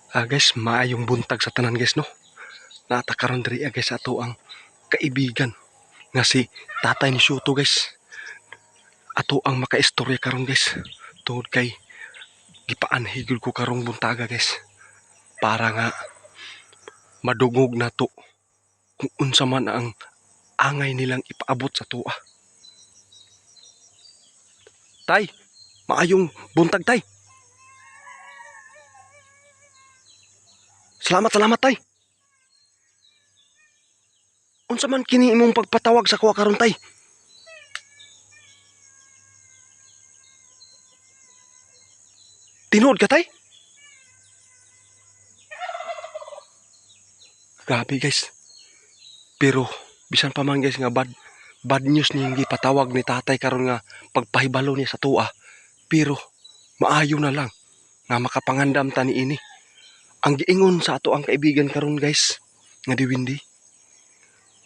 Guys, maayong buntag sa tanan guys no. Natakaron diri guys ato ang kaibigan nga si Tatay ni Shuto guys. Ato ang makaistorya karon guys. Tungod kay gipaanhi gyud ko karong buntaga guys. Para nga madungog nato kung unsa man ang angay nilang ipaabot sa tuwa. Tay, maayong buntag tay. Salamat tay. Unsa man kini imong pagpatawag sa kuha karon tay? Tinuod ka tay? Grabe guys. Pero bisan pa man guys nga bad news niyang gipatawag ni tatay karon nga pagpahibalo niya sa tuwa. Pero maayo na lang nga makapangandam ta niini. Ang giingon sa ato ang kaibigan karon guys nga di Windy.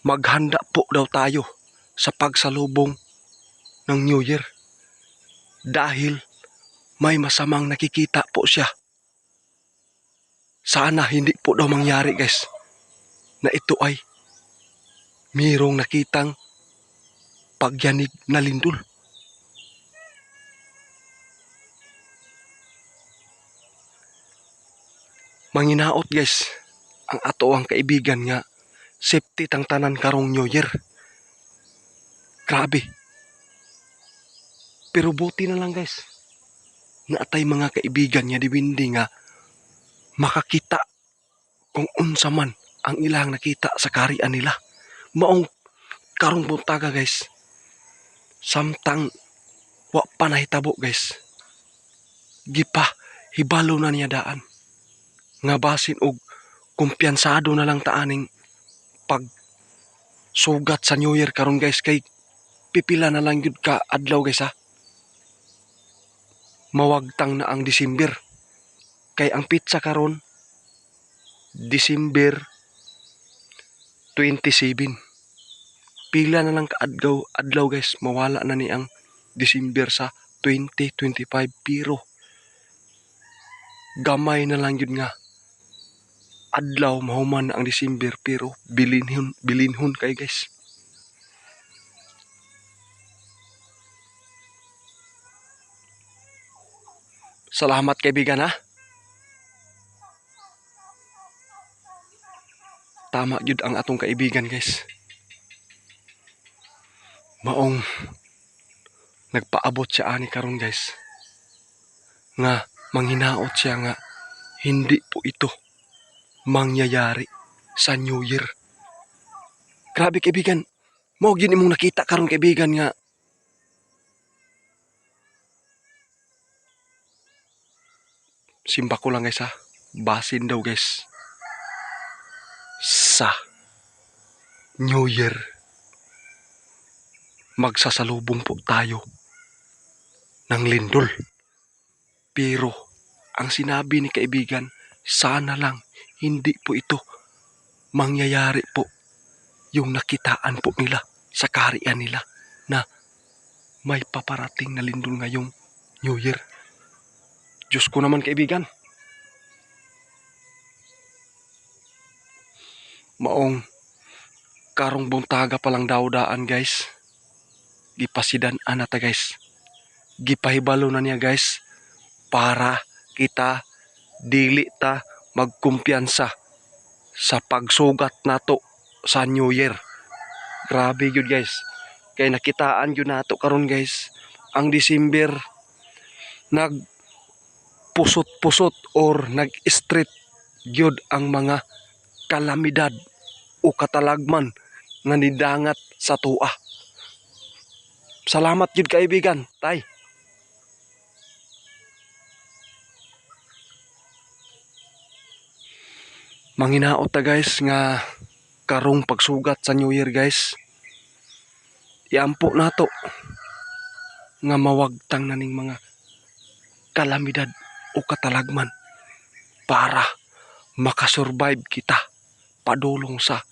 Maghanda po daw tayo sa pagsalubong ng New Year. Dahil may masamang nakikita po siya. Sana hindi po daw mangyari guys na ito ay mayroong nakitang pagyanig na lindol. Manginaot guys ang ato ang kaibigan nga safety tang tanan karong New Year. Grabe. Pero buti na lang guys na atay mga kaibigan niya di Windy nga makakita kung unsa man ang ilang nakita sa karian nila. Maong karong buntaga guys. Samtang wa pa nahitabo guys. Gipa hibalo na niya daan. Nga basin og kumpiyansado na lang taaning pag sugat sa New Year karon guys kay pipila na lang yun ka adlaw guys ha. Mawagtang na ang December. Kay ang pizza karon December 27. Pila na lang ka adlaw guys mawala na ni ang December sa 2025 pero gamay na lang yun nga adlaw mahuman na ang December pero bilinhon kay guys. Salamat kaibigan ha. Tama yun ang atong kaibigan guys. Maong nagpaabot siya ani karon guys. Nga manghinaot siya nga hindi po ito mangyayari sa New Year. Grabe kaibigan. Mao gyud imong nakita karon kaibigan nga simba ko lang guys ha. Basin daw guys sa New Year magsasalubong po tayo ng lindol. Pero ang sinabi ni kaibigan, sana lang hindi po ito mangyayari po yung nakitaan po nila sa karian nila na may paparating na lindol ngayong New Year. Diyos ko naman kaibigan. Maong karong buntaga palang daan guys. Gipasidan anata guys. Gipahibalo na niya guys para kita dili ta magkumpiyansa sa pagsugat nato sa New Year. Grabe yun guys. Kay nakitaan yun nato karon guys. Ang December nagpusot-pusot or nag-street yun ang mga kalamidad o katalagman nga nidangat sa tuwa. Salamat yun kaibigan, tay. Manginaot ta guys nga karong pagsugat sa New Year guys. Iampo nato nga mawagtang na ning mga kalamidad o katalagman para makasurvive kita padulong sa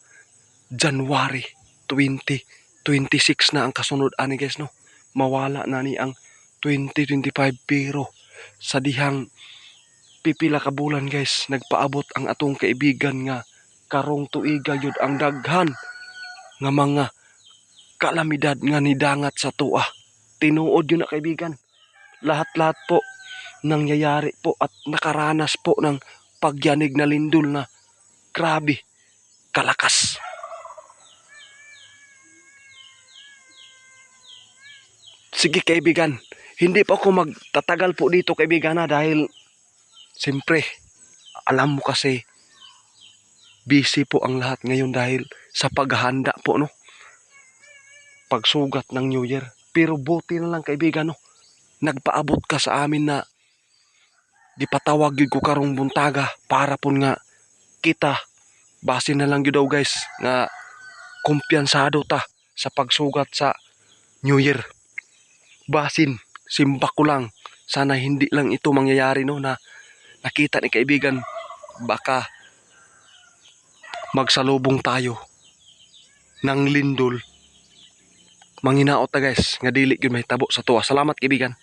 January 2026 na ang kasunod ani guys no. Mawala na ni ang 2025 pero sa dihang pipila ka bulan guys, nagpaabot ang atong kaibigan nga karong tuiga yun ang daghan nga mga kalamidad nga nidangat sa tuwa. Tinuod yun na kaibigan. Lahat-lahat po nangyayari po at nakaranas po ng pagyanig na lindol na grabe kalakas. Sige kaibigan, hindi pa ako magtatagal po dito kaibigan na dahil siyempre alam mo kasi busy po ang lahat ngayon dahil sa paghahanda po no, pagsugat ng New Year. Pero buti na lang kaibigan no, nagpaabot ka sa amin na gipatawag yun ko karong buntaga para po nga kita base na lang yun daw guys nga kumpiyansado ta sa pagsugat sa New Year. Basin, simba ko lang. Sana hindi lang ito mangyayari no na nakita ni kaibigan baka magsalubong tayo ng lindol. Manginaot ta guys nga dili gyud mahitabo sa tuwa. Salamat kaibigan.